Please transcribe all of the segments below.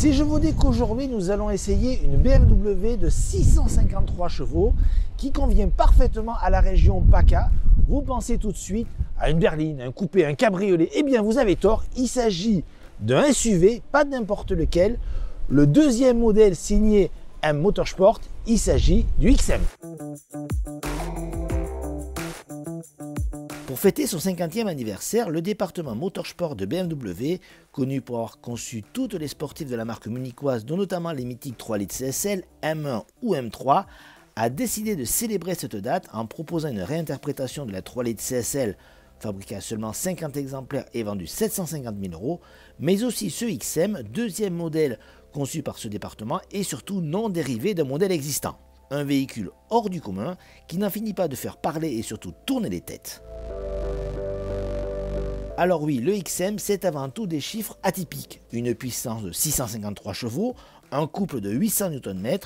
Si je vous dis qu'aujourd'hui nous allons essayer une BMW de 653 chevaux qui convient parfaitement à la région PACA, vous pensez tout de suite à une berline, un coupé, un cabriolet. Eh bien vous avez tort, il s'agit d'un SUV, pas n'importe lequel, le deuxième modèle signé M Motorsport, il s'agit du XM. Pour fêter son 50e anniversaire, le département motorsport de BMW, connu pour avoir conçu toutes les sportives de la marque munichoise, dont notamment les mythiques 3 litres CSL, M1 ou M3, a décidé de célébrer cette date en proposant une réinterprétation de la 3 litres CSL, fabriquée à seulement 50 exemplaires et vendue 750 000 €, mais aussi ce XM, deuxième modèle conçu par ce département et surtout non dérivé d'un modèle existant. Un véhicule hors du commun qui n'en finit pas de faire parler et surtout tourner les têtes. Alors oui, le XM, c'est avant tout des chiffres atypiques. Une puissance de 653 chevaux, un couple de 800 Nm,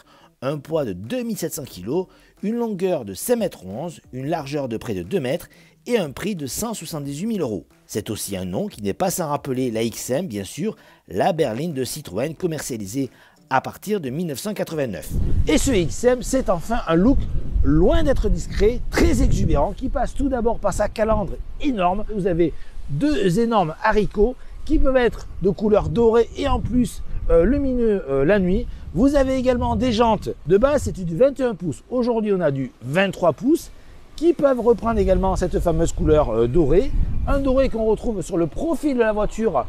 un poids de 2700 kg, une longueur de 5,11 m, une largeur de près de 2 mètres et un prix de 178 000 €. C'est aussi un nom qui n'est pas sans rappeler la XM, bien sûr, la berline de Citroën commercialisée à partir de 1989. Et ce XM, c'est enfin un look loin d'être discret, très exubérant, qui passe tout d'abord par sa calandre énorme. Vous avez deux énormes haricots qui peuvent être de couleur dorée et en plus lumineux la nuit. Vous avez également des jantes de base, c'était du 21 pouces. Aujourd'hui, on a du 23 pouces qui peuvent reprendre également cette fameuse couleur dorée. Un doré qu'on retrouve sur le profil de la voiture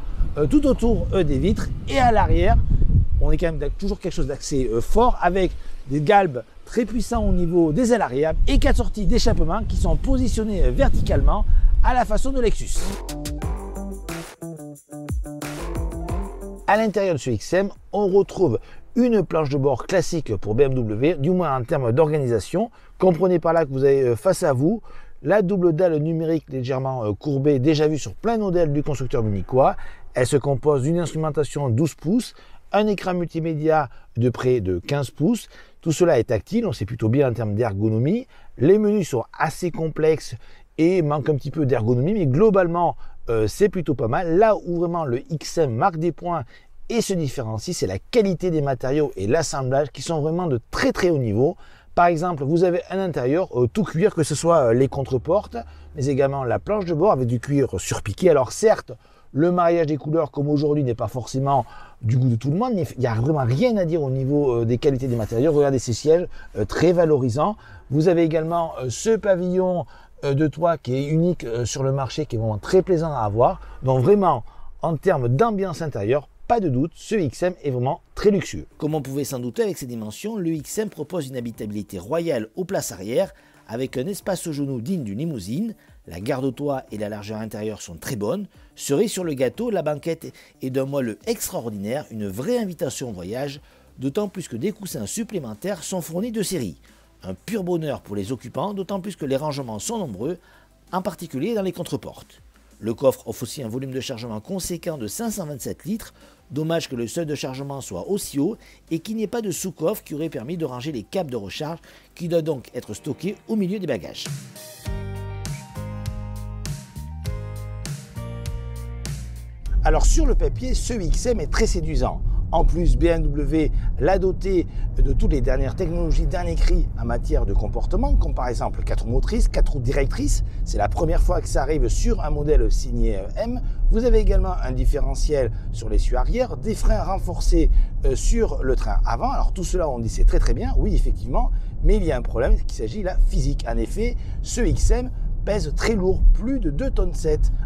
tout autour des vitres. Et à l'arrière, on est quand même toujours quelque chose d'assez fort avec des galbes très puissants au niveau des ailes arrière et 4 sorties d'échappement qui sont positionnées verticalement à la façon de Lexus. À l'intérieur de ce XM, on retrouve une planche de bord classique pour BMW, du moins en termes d'organisation. Comprenez par là que vous avez face à vous la double dalle numérique légèrement courbée, déjà vue sur plein de modèles du constructeur munichois. Elle se compose d'une instrumentation 12 pouces, un écran multimédia de près de 15 pouces. Tout cela est tactile, on sait plutôt bien en termes d'ergonomie. Les menus sont assez complexes et manquent un petit peu d'ergonomie, mais globalement, c'est plutôt pas mal. Là où vraiment le XM marque des points et se différencie, c'est la qualité des matériaux et l'assemblage qui sont vraiment de très très haut niveau. Par exemple, vous avez un intérieur tout cuir, que ce soit les contreportes, mais également la planche de bord avec du cuir surpiqué. Alors certes, le mariage des couleurs comme aujourd'hui n'est pas forcément du goût de tout le monde, mais il n'y a vraiment rien à dire au niveau des qualités des matériaux. Regardez ces sièges, très valorisants. Vous avez également ce pavillon de toit qui est unique sur le marché, qui est vraiment très plaisant à avoir. Donc vraiment, en termes d'ambiance intérieure, pas de doute, ce XM est vraiment très luxueux. Comme on pouvait s'en douter avec ses dimensions, le XM propose une habitabilité royale aux places arrière, avec un espace aux genoux digne d'une limousine. La garde au toit et la largeur intérieure sont très bonnes. Cerise sur le gâteau, la banquette est d'un moelleux extraordinaire, une vraie invitation au voyage, d'autant plus que des coussins supplémentaires sont fournis de série. Un pur bonheur pour les occupants, d'autant plus que les rangements sont nombreux, en particulier dans les contreportes. Le coffre offre aussi un volume de chargement conséquent de 527 litres, dommage que le seuil de chargement soit aussi haut et qu'il n'y ait pas de sous-coffre qui aurait permis de ranger les câbles de recharge qui doivent donc être stockés au milieu des bagages. Alors sur le papier, ce XM est très séduisant. En plus, BMW l'a doté de toutes les dernières technologies dernier cri en matière de comportement, comme par exemple 4 roues motrices, 4 roues directrices. C'est la première fois que ça arrive sur un modèle signé M. Vous avez également un différentiel sur l'essieu arrière, des freins renforcés sur le train avant. Alors tout cela, on dit c'est très très bien, oui effectivement, mais il y a un problème qu'il s'agit là physique. En effet, ce XM pèse très lourd, plus de 2,7 tonnes.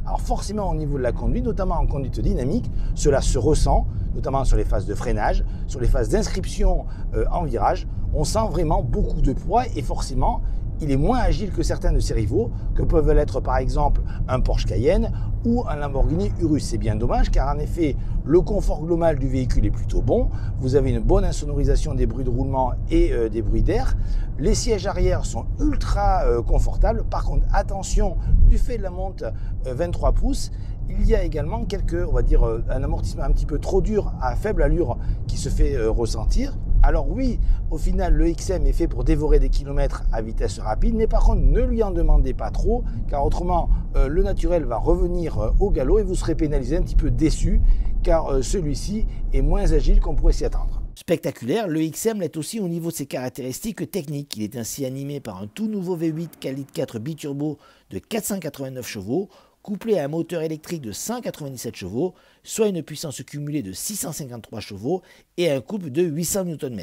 Alors forcément au niveau de la conduite, notamment en conduite dynamique, cela se ressent, notamment sur les phases de freinage, sur les phases d'inscription en virage. On sent vraiment beaucoup de poids et forcément, il est moins agile que certains de ses rivaux, que peuvent l'être par exemple un Porsche Cayenne ou un Lamborghini Urus. C'est bien dommage car en effet, le confort global du véhicule est plutôt bon. Vous avez une bonne insonorisation des bruits de roulement et des bruits d'air. Les sièges arrière sont ultra confortables. Par contre, attention, du fait de la monte 23 pouces, il y a également on va dire, un amortissement un petit peu trop dur à faible allure qui se fait ressentir. Alors oui, au final, le XM est fait pour dévorer des kilomètres à vitesse rapide, mais par contre, ne lui en demandez pas trop, car autrement, le naturel va revenir au galop et vous serez pénalisé, un petit peu déçu, car celui-ci est moins agile qu'on pourrait s'y attendre. Spectaculaire, le XM l'est aussi au niveau de ses caractéristiques techniques. Il est ainsi animé par un tout nouveau V8 qualité 4 biturbo de 489 chevaux, couplé à un moteur électrique de 197 chevaux, soit une puissance cumulée de 653 chevaux et un couple de 800 Nm.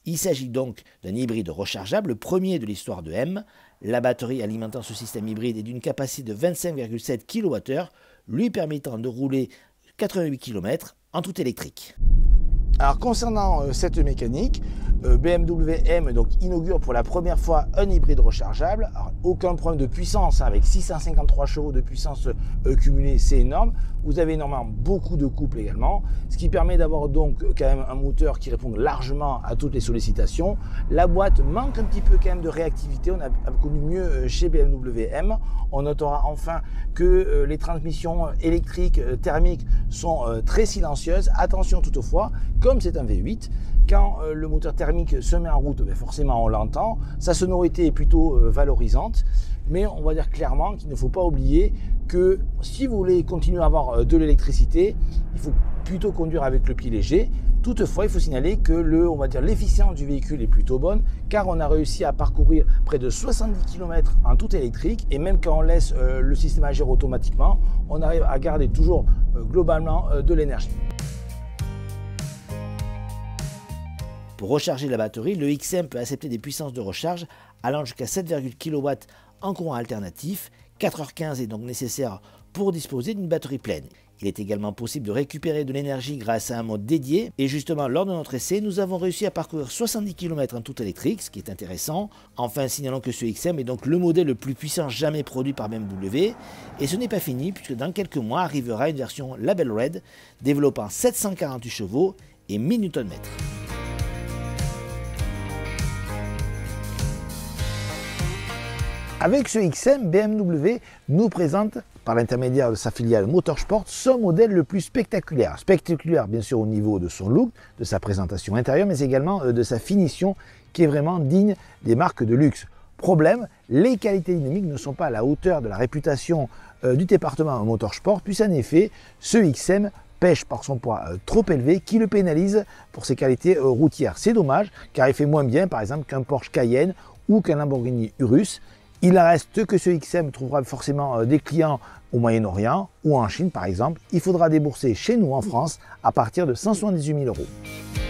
Il s'agit donc d'un hybride rechargeable, le premier de l'histoire de M. La batterie alimentant ce système hybride est d'une capacité de 25,7 kWh, lui permettant de rouler 88 km en tout électrique. Alors concernant cette mécanique, BMW M donc inaugure pour la première fois un hybride rechargeable. Alors, aucun problème de puissance, hein, avec 653 chevaux de puissance cumulée, c'est énorme. Vous avez énormément beaucoup de couple également, ce qui permet d'avoir donc quand même un moteur qui répond largement à toutes les sollicitations. La boîte manque un petit peu quand même de réactivité, on a connu mieux chez BMW M. On notera enfin que les transmissions électriques thermiques sont très silencieuses. Attention toutefois, comme c'est un V8, quand le moteur thermique se met en route, forcément on l'entend. Sa sonorité est plutôt valorisante, mais on va dire clairement qu'il ne faut pas oublier que si vous voulez continuer à avoir de l'électricité, il faut plutôt conduire avec le pied léger. Toutefois, il faut signaler que l'efficience du véhicule est plutôt bonne, car on a réussi à parcourir près de 70 km en tout électrique, et même quand on laisse le système agir automatiquement, on arrive à garder toujours globalement de l'énergie. Pour recharger la batterie, le XM peut accepter des puissances de recharge allant jusqu'à 7,0 kW en courant alternatif. 4h15 est donc nécessaire pour disposer d'une batterie pleine. Il est également possible de récupérer de l'énergie grâce à un mode dédié. Et justement, lors de notre essai, nous avons réussi à parcourir 70 km en tout électrique, ce qui est intéressant. Enfin, signalons que ce XM est donc le modèle le plus puissant jamais produit par BMW. Et ce n'est pas fini, puisque dans quelques mois arrivera une version Label Red, développant 748 chevaux et 1000 Nm. Avec ce XM, BMW nous présente, par l'intermédiaire de sa filiale Motorsport, son modèle le plus spectaculaire. Spectaculaire bien sûr au niveau de son look, de sa présentation intérieure, mais également de sa finition qui est vraiment digne des marques de luxe. Problème, les qualités dynamiques ne sont pas à la hauteur de la réputation du département Motorsport, puisqu'en effet, ce XM pêche par son poids trop élevé qui le pénalise pour ses qualités routières. C'est dommage, car il fait moins bien par exemple qu'un Porsche Cayenne ou qu'un Lamborghini Urus. Il reste que ce XM trouvera forcément des clients au Moyen-Orient ou en Chine par exemple. Il faudra débourser chez nous en France à partir de 178 000 €.